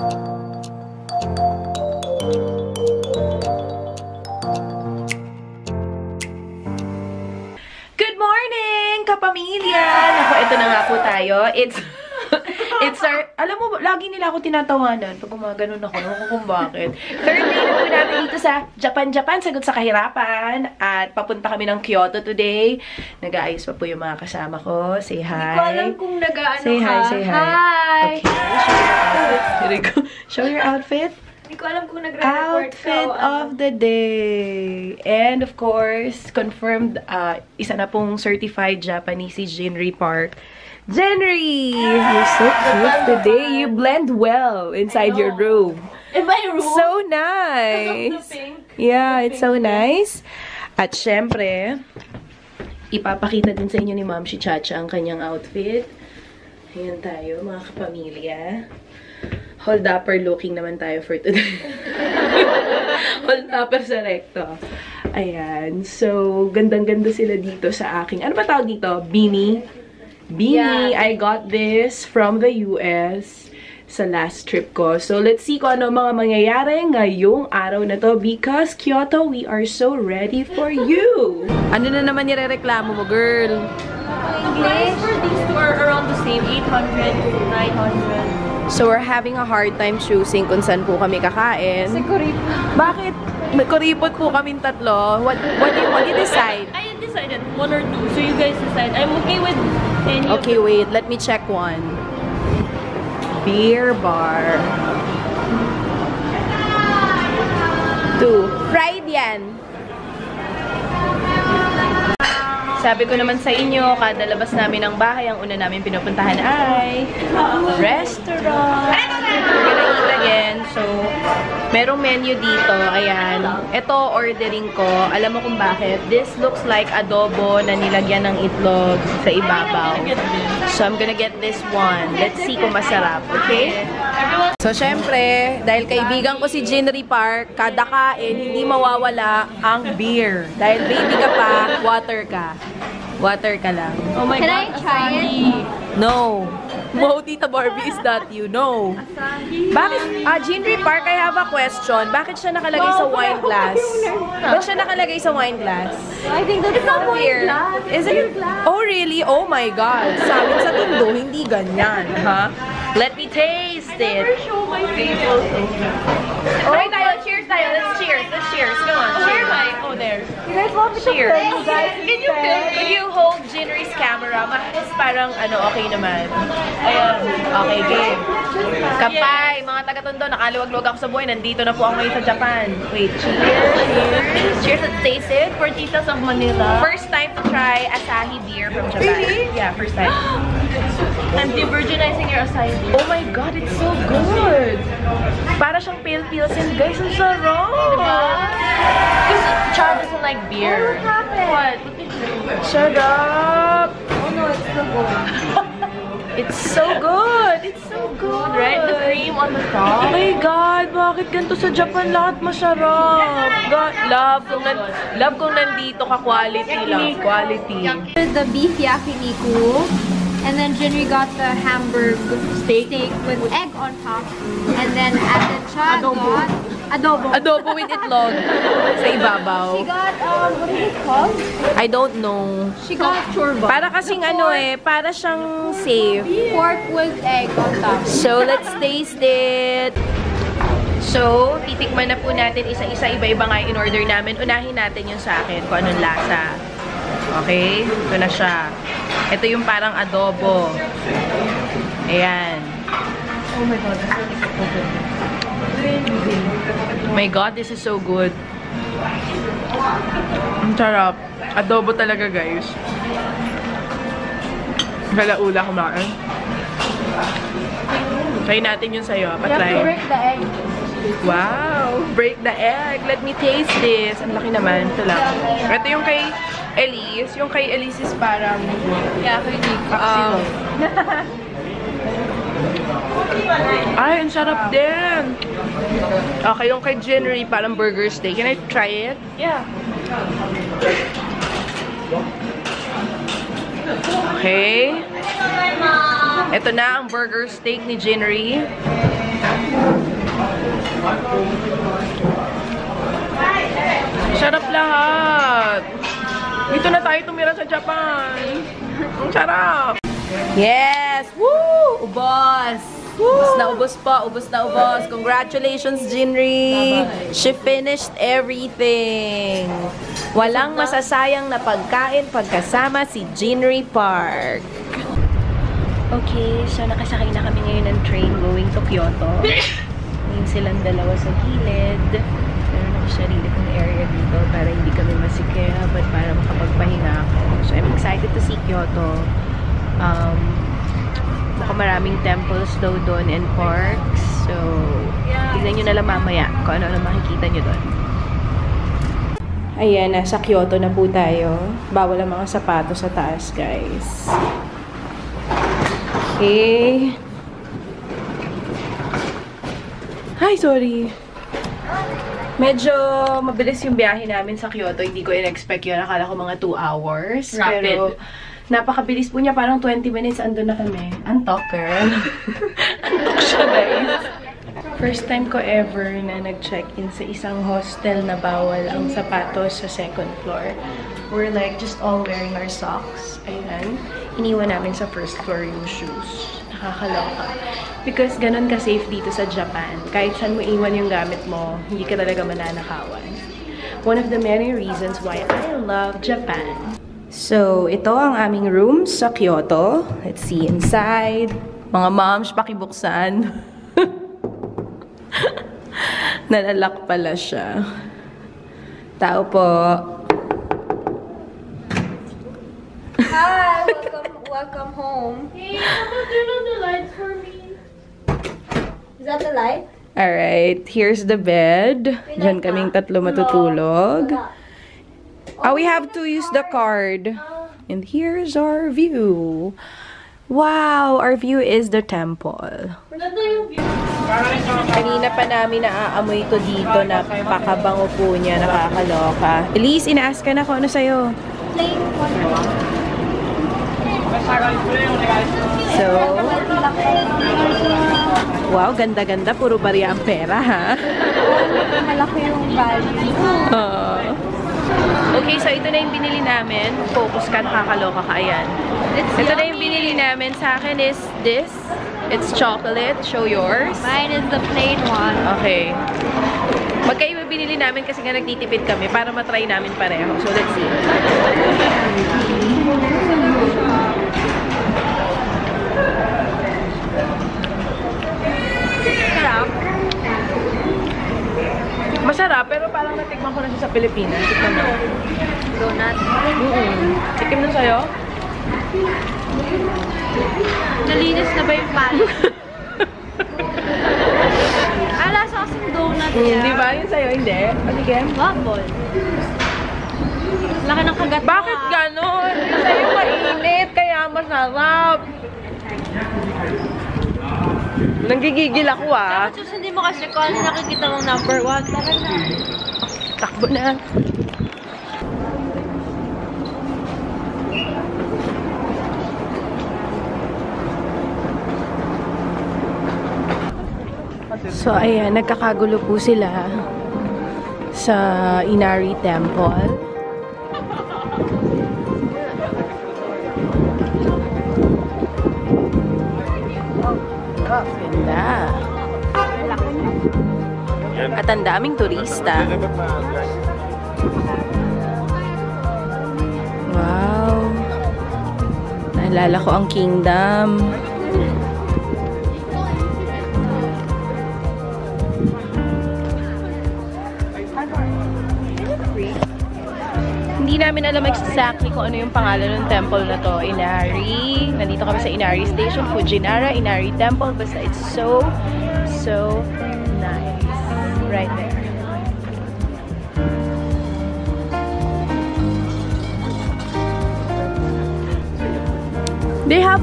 Good morning, kapamilya! Naku, ito na nga po tayo. It's our, alam mo, lagi nila ako tinatawanan pag gumaganon ako, kung bakit. Third day na po namin dito sa Japan, sagot sa kahirapan. At papunta kami ng Kyoto today. Nag-aayos pa po yung mga kasama ko. Say hi. Hindi ko alam kung nag-aano ka. Say hi, say hi. Hi! Okay, show your outfit. Hindi ko alam kung nagre-report ka. Outfit of the day. And of course, confirmed, isa na pong certified Japanese si Jinri Park. Jinri! You're so cute today. You blend well inside your robe. In my room? So nice. Yeah, it's so nice. At syempre, ipapakita din sa inyo ni Ma'am si Chacha ang kanyang outfit. Ayan tayo, mga kapamilya. Hold-upper looking naman tayo for today. Hold-upper sa recto. Ayan. So, gandang-ganda sila dito sa aking, ano ba tawag dito? Beanie. Beanie. Yeah. I got this from the US sa last trip ko. So, let's see kung ano mga mangyayari ngayong araw na to because Kyoto, we are so ready for you. Ano na naman nirereklamo mo, girl? English for these two are around the same, 800, 900. So, we're having a hard time choosing kung saan po kami kakain. Sa Kuripot. Bakit? Kuripot po kaming tatlo. What do you decide? I decided one or two, so you guys decide. I'm okay with any. Okay, wait. Let me check one. Beer bar. 2. Fried yan. Sabi ko naman sa inyo, kada labas namin ng bahay, ang una namin pinupuntahan ay restaurant. We're gonna eat again. So, merong menu dito. Ayan. Ito, ordering ko. Alam mo kung bakit? This looks like adobo na nilagyan ng itlog sa ibabaw. So, I'm gonna get this one. Let's see kung masarap. Okay? So, syempre, dahil kaibigan ko si Jinri Park, kada kain, hindi mawawala ang beer. Dahil baby ka pa, water ka. Water ka lang. Oh my Can God, I try it? No. Wow, Tita Barbie, is that you? No. Bakit? Jinri Park, I have a question. Bakit siya nakalagay sa wine glass? Bakit siya nakalagay sa wine glass? I think that's not Weird. Is it? Oh, really? Oh my God. Sa amin sa Tondo, hindi ganyan. Ha? Let me taste it. Never show my face also. Try tayo. Cheers tayo. Let's cheers. Let's cheers. Come on. Where Cheers. am I? Oh, there. You guys want me to Cheers. film you guys? Can you film? Could you hold Jinri's camera? Mas parang ano, okay naman. Ayan. Okay, game. Kapay, mga taga-Tondo, nakaluwag-luwag ako sa buhay. Nandito na po ako ngayon sa Japan. Wait, cheers. Cheers. Let's taste it. For Titas of Manila. First time to try Asahi beer from Japan. Really? Yeah, first time. I'm de-virginizing your acai. Oh my God, it's so good! Para siyang pale pilsen. Guys, ang sarap! Diba? Because Chad doesn't like beer. What happened? What? What did you do? Shut up! Oh no, it's still going. It's so good! It's so good! Right? The cream on the Oh top. my God! Bakit ganito sa Japan lahat masarap? God, love kung nandito ka quality lang. Quality. The beef yakiniku. And then Jinri got the Hamburg steak with egg on top. And then Cha got adobo. Adobo with itlog sa ibabaw. She got, what is it called? I don't know. She got chorba. Para kasing ano eh, para siyang safe. Pork with egg on top. So, let's taste it. So, titikman na po natin isa-isa. Iba-iba nga in-order namin. Unahin natin yung sa akin kung anong lasa. Okay? Ito na siya. Ito yung parang adobo. Ayan. Oh my God. My God, this is so good. Ang sarap. Adobo talaga, guys. Galaula kumain. Try natin yung sayo. You have to Patry. break the egg. Wow! Break the egg. Let me taste this. Ang laki naman. Ito lang. Ito yung kay Elise. Yung kay Elise is parang Yeah, unique. ay, ang sarap din. Okay, yung kay Jinri, parang burger steak. Can I try it? Yeah. Okay. Ito na ang burger steak ni Jinri. Sarap lahat. Dito na tayo tumira sa Japan. Ang sarap. Yes! Woo! Ubos! Ubos na ubos po. Ubos na ubos. Congratulations, Jinri! She finished everything. Walang masasayang na pagkain pagkasama si Jinri Park. Okay, so nakasakay na kami ngayon ng train going to Kyoto. Ngayon silang dalawa sa gilid. Meron ako sarili kong area dito para hindi kami masikip at para makapagpahinga ako. So I'm excited to see Kyoto. Mukhang maraming temples daw doon and parks. So, tignan nyo na lang mamaya kung ano makikita nyo doon. Ayan, nasa Kyoto na po tayo. Bawal ang mga sapatos sa taas, guys. Okay. Hi, sorry. Medyo mabilis yung biyahe namin sa Kyoto. Hindi ko in-expect yun. Akala ko mga 2 hours. Rapid. Pero, napakabilis po niya. Parang 20 minutes andun na kami. Antok, girl. Antok siya, guys. First time ko ever na nag-check-in sa isang hostel na bawal ang sapatos sa second floor. We're like just all wearing our socks. Ayan. Iniwan namin sa first floor yung shoes. Nakakaloka. Because ganun ka-safe dito sa Japan. Kahit saan mo iwan yung gamit mo, hindi ka talaga mananakawan. One of the many reasons why I love Japan. So, ito ang aming rooms sa Kyoto. Let's see inside. Mga moms, pakibuksan. Nalalak pala siya. Tao po. Hi, welcome home. Hey, how about turn on the lights for me? Is that the light? Alright, here's the bed. Diyan kaming tatlo matutulog. We have to use the card. And here's our view. Wow, our view is the temple. Kanina pa namin naaamoy ito dito. Napakabango po niya, nakakaloka. Elise, ina-ask ka na kung ano sa'yo. Plain water. So, wow, ganda-ganda. Puro barya ang pera, ha? Malaki yung value. Okay, so ito na yung binili namin. Focus ka, nakakaloka ka. Ayan. Ito na yung binili namin. Sa akin is this. It's chocolate. Show yours. Mine is the plain one. Okay. Magkaiba binili namin kasi nga nagtitipid kami para matry namin pareho. So, let's see. Sarap. Masarap, pero parang natikman ko na siya sa Pilipinas. Tikman mo. Donut. Tikim na sa'yo? Nalinis na ba yung pan? Lasa kasing donut niya. Di ba? Yun sa'yo, hindi? Patikim? Waffle. Laki ng kagat mo. Bakit ganon? Yung sa'yo mainit, kaya masarap. Nanggigigil ako, ah. Dapat susundin mo kasi kung ano nakikita mong number 1. Tara na. Takbo na. So, ayan, nagkakagulo po sila sa Inari Temple. Ganda. At ang daming turista. Wow. Naalala ko ang kingdom. Hindi namin alam exactly kung ano yung pangalan ng temple na to. Inari. Nandito kami sa Inari Station. Fujinara, Inari Temple. Basta it's so nice. Right there. They have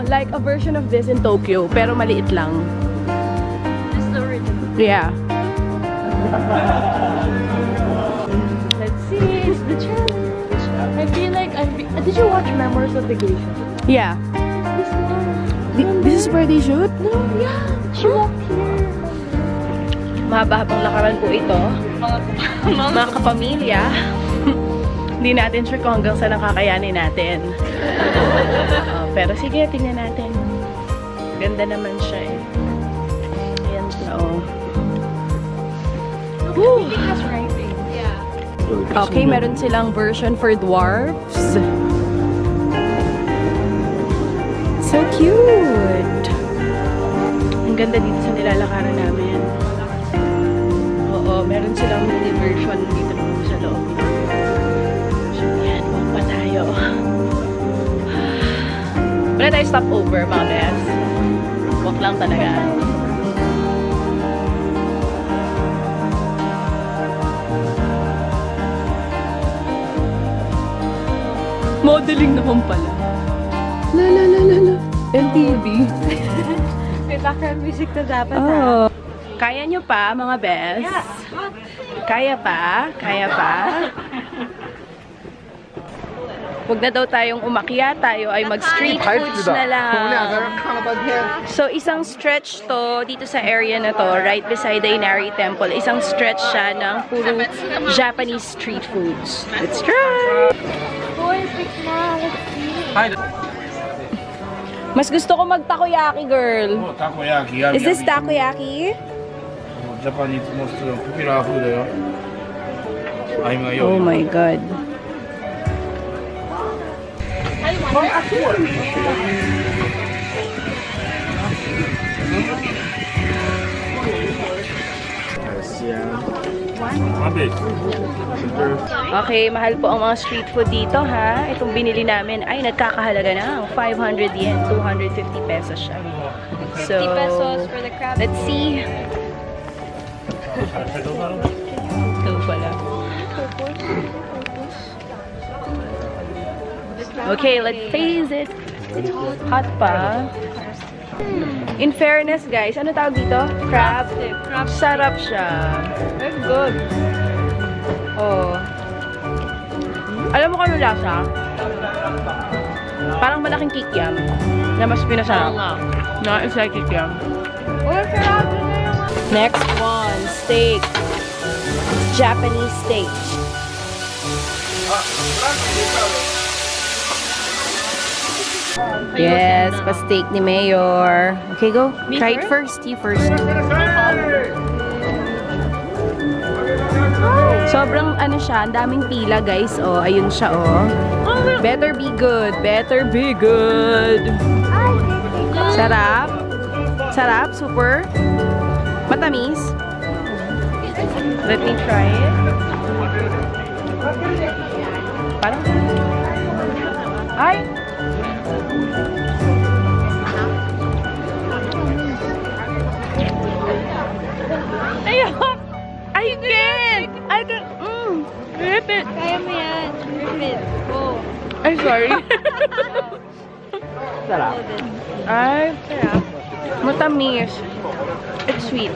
like a version of this in Tokyo, pero maliit lang. Just the original. Yeah. Let's see. It's the challenge. I feel like did you watch Memoirs of the Geisha? Yeah. This one. This is where they shoot? No, yeah. She walked here. Mahaba-habang lakaran po ito. Mga kapamilya. Hindi natin sure kung hanggang saan nakakayanin natin. Pero sige, tingnan natin. Ganda naman siya eh. Ayan siya, oh. Woo! Okay, meron silang version for dwarfs. So cute! Ang ganda dito sa nilalakaran namin. Oo, meron silang mini version dito naman sa loob. So yan, walk pa tayo. Wala tayo stopover, mga bes. Walk lang talaga. Modeling naman pala. La la la la la. MTV. May background music na dapat Oh. Kaya nyo pa, mga bes? Kaya pa? Kaya pa? Huwag na daw tayong umakyat. Tayo ay mag-street foods na lang. So, isang stretch to dito sa area na to, right beside the Inari Temple. Isang stretch siya ng puro Japanese street foods. Let's try! Mas gusto ko mag-takoyaki, girl. Oh, takoyaki. Is this takoyaki? Japanese most popular food だよ。Oh my god. Okay, mahal po ang mga street food dito, ha? Itong binili namin ay nagkakahalaga ng 500 yen, 250 pesos siya. So, 50 pesos for the crab. let's see. Ito pala. Okay, let's taste it. Hot pa. In fairness, guys, ano tawag dito? Crab. Sarap siya. Very good. Oh. Alam mo kung ano lasa? Parang malaking kikiam na mas pinasarap. No, it's like kikiam. Next one, steak. Japanese steak. Yes, pa-steak ni Mayor. Okay, go. Try it first. You first. Sobrang ano siya, ang daming pila, guys. Oh, ayun siya, oh. Better be good. Better be good. Sarap. Sarap, super. Matamis. Let me try it. Parang ay! Ayun! I can't! I can't! Rip it! Kaya mo yan. Rip it. Go. I'm sorry. Sarap. Ay, sarap. Matamis. It's sweet.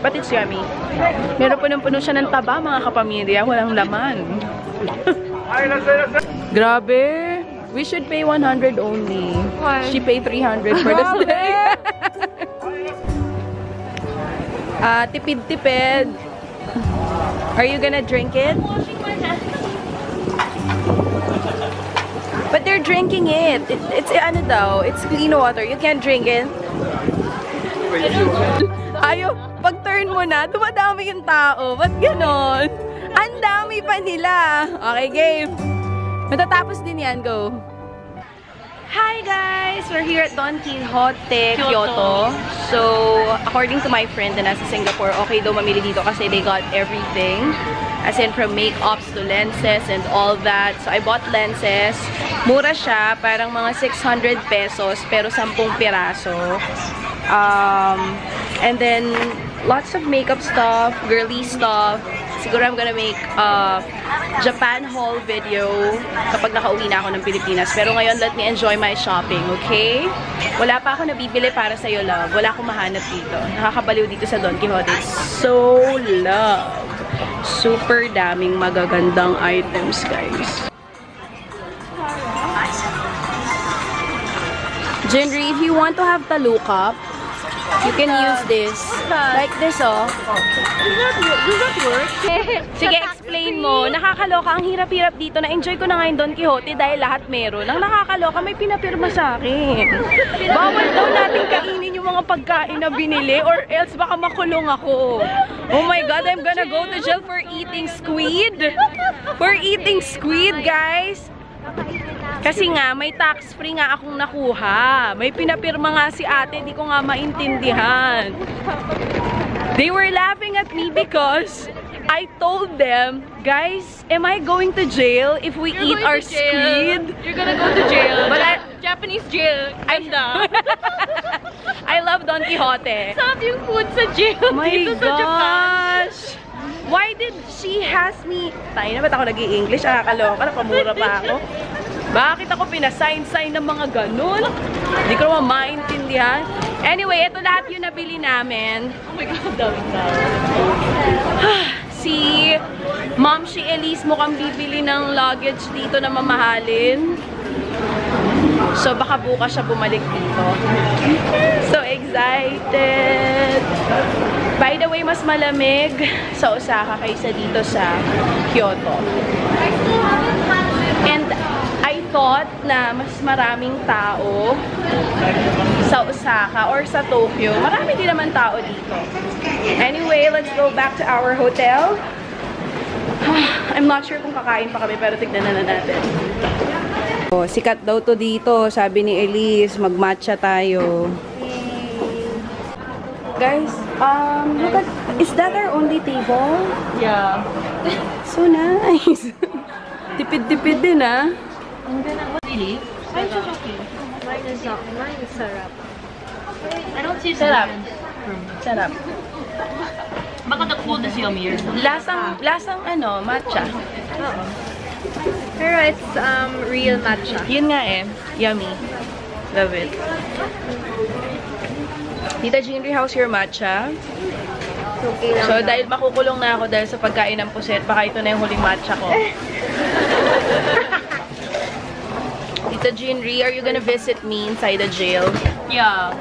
But it's yummy. Meron punong-puno siya ng taba, mga kapamilya. Walang laman. Grabe. We should pay 100 only. Why? She paid 300 for the steak. Tipid-tipid. Are you gonna drink it? But they're drinking it. It's ano daw, it's clean water. You can't drink it. Ayaw, pag turn mo na, dumadami yung tao. Ba't ganon? Ang dami pa nila. Okay, game. Matatapos din yan. Go. Hi guys! We're here at Don Quixote, Kyoto. So, according to my friend na nasa Singapore, okay daw mamili dito kasi they got everything. As in from makeups to lenses and all that. So, I bought lenses. Mura siya, parang mga 600 pesos, pero 10 piraso. And then, lots of makeup stuff, girly stuff. Siguro I'm gonna make a Japan haul video kapag nakauwi na ako ng Pilipinas. Pero ngayon, let me enjoy my shopping, okay? Wala pa ako nabibili para sa'yo, love. Wala akong mahanap dito. Nakakabaliw dito sa Don Quixote. So, love. Super daming magagandang items, guys. Jinri, if you want to have talukap, You can use this. Like this, oh. Does that work? Sige, explain mo. Nakakaloka. Ang hirap-hirap dito. Na-enjoy ko na ngayon Don Quixote dahil lahat meron. Ang nakakaloka, may pinapirma sa akin. Bawal daw natin kainin yung mga pagkain na binili or else baka makulong ako. Oh my God, I'm gonna go to jail for eating squid. For eating squid, guys. Kasi nga, may tax-free nga akong nakuha. May pinapirma nga si ate, di ko nga maintindihan. They were laughing at me because I told them, guys, am I going to jail if we eat our squid? You're gonna go to jail. But Japanese jail. I love Don Quixote. Sarap yung food sa jail Oh my dito sa Japan. gosh! Why did she has me... Tayo na, ba't ako nag-i-English? Nakakaloka, napamura pa ako. Bakit ako pinasign-sign ng mga ganun? Hindi ko naman maintindihan. Anyway, ito lahat yung nabili namin. Oh my God, daming tao. Si Ma'am si Elise mukhang bibili ng luggage dito na mamahalin. So, baka bukas siya bumalik dito. So excited! By the way, mas malamig sa Osaka kaysa dito sa Kyoto. And I thought na mas maraming tao sa Osaka or sa Tokyo. Marami din naman tao dito. Anyway, let's go back to our hotel. I'm not sure kung kakain pa kami pero tignan na natin. Oh, sikat daw to dito, sabi ni Elise, mag-matcha tayo. Guys, look at, is that our only table? Yeah. So nice. Tipid-tipid din, ah. Ang ganda. Really? Mine is okay. Mine is not. Mine is sarap. I don't see Sarap. Sarap. Baka the food is yummier. Lasang ano, matcha. Pero it's real matcha. Yun nga eh. Yummy. Love it. Tita Jinri, how's your matcha? Okay lang. So, dahil makukulong na ako dahil sa pagkain ng puset, baka ito na yung huling matcha ko. Tita Jinri, are you gonna visit me inside the jail? Yeah.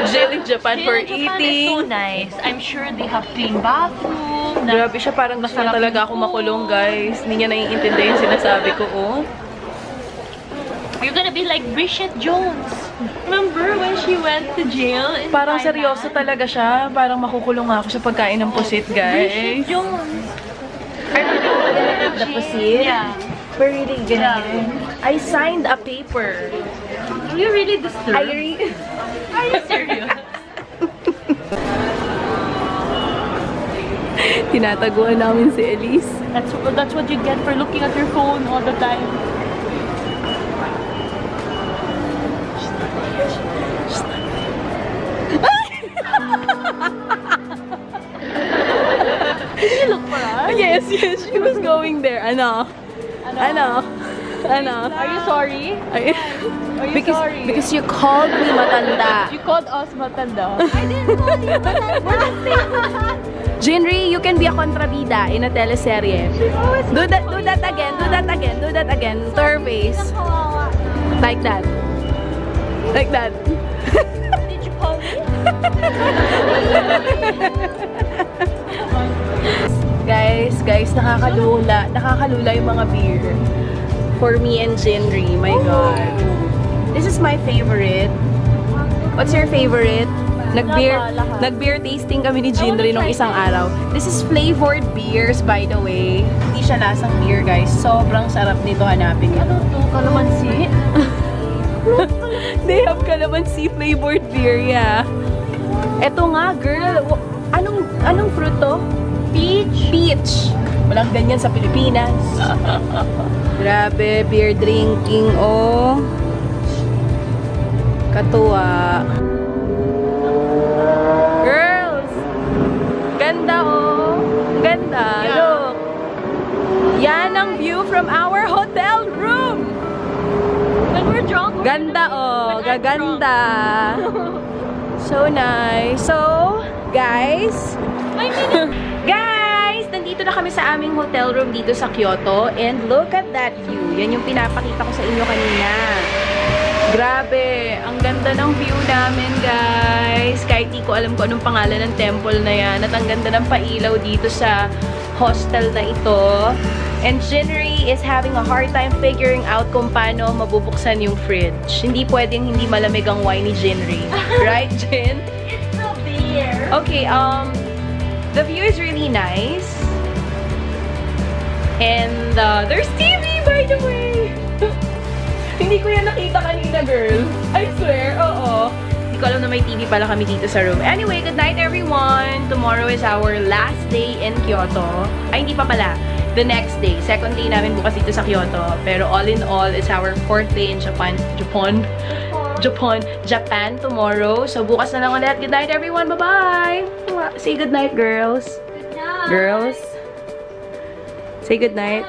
Jail in Japan for Japan is so eating. nice. I'm sure they have clean bathroom. Grabe siya, parang gusto niya talaga ako makulong, guys. Hindi niya naiintindihan yung sinasabi ko, oh. You're gonna be like Bridget Jones. Remember when she went to jail in Parang Thailand? seryoso talaga siya. Parang makukulong ako sa pagkain ng pusit, Bridget guys. Jones. The pusit? Yeah. We're really gonna I signed a paper. Are you really disturbed? I Are you serious? Tinataguan namin si Elise. That's what you get for looking at your phone all the time. Did you look for us? Yes, she was going there. Ano? Are you sorry? Are you sorry? Because you called me matanda. You called us matanda. I didn't call you matanda. Jinri, you can be a kontrabida in a teleserye. Do that again to her face. Like that. Like that. Did you call me? Guys, nakakalula yung mga beer. For me and Jinri, my God. This is my favorite. What's your favorite? Nag-beer tasting kami ni Jinri nung isang araw. This is flavored beers, by the way. Hindi siya lasang beer, guys. Sobrang sarap nito, hanapin nyo. Ano to? Kalamansi? They have calamansi flavored beer, yeah. Eto nga, girl. Anong fruit to? Peach? Peach. Walang ganyan sa Pilipinas. Grabe, beer drinking, oh. Katuwa. Girls! Ganda, oh. Ganda. Yeah. Look. Yan ang view from our hotel room. When we're drunk. Ganda, oh. When I'm Gaganda. So nice. So, guys. Guys, nandito na kami sa aming hotel room dito sa Kyoto. And look at that view. Yan yung pinapakita ko sa inyo kanina. Grabe, ang ganda ng view namin, guys. Kahit di ko alam kung anong pangalan ng temple na yan. At ang ganda ng pailaw dito sa hostel na ito. And Jinri is having a hard time figuring out kung paano mabubuksan yung fridge. Hindi pwedeng hindi malamig ang wine ni Jinri. Right, Jin? It's so beer. Okay, the view is really nice. And there's TV, by the way. Hindi ko yan nakita kanina, girl. I swear, oo. Hindi ko alam na may TV pala kami dito sa room. Anyway, good night, everyone. Tomorrow is our last day in Kyoto. Ay, hindi pa pala. The next day. Second day namin bukas dito sa Kyoto. Pero all in all, it's our 4th day in Japan tomorrow. So, bukas na lang ulit. Good night, everyone. Bye-bye. Say good night, girls. Good night. Girls. Say good night.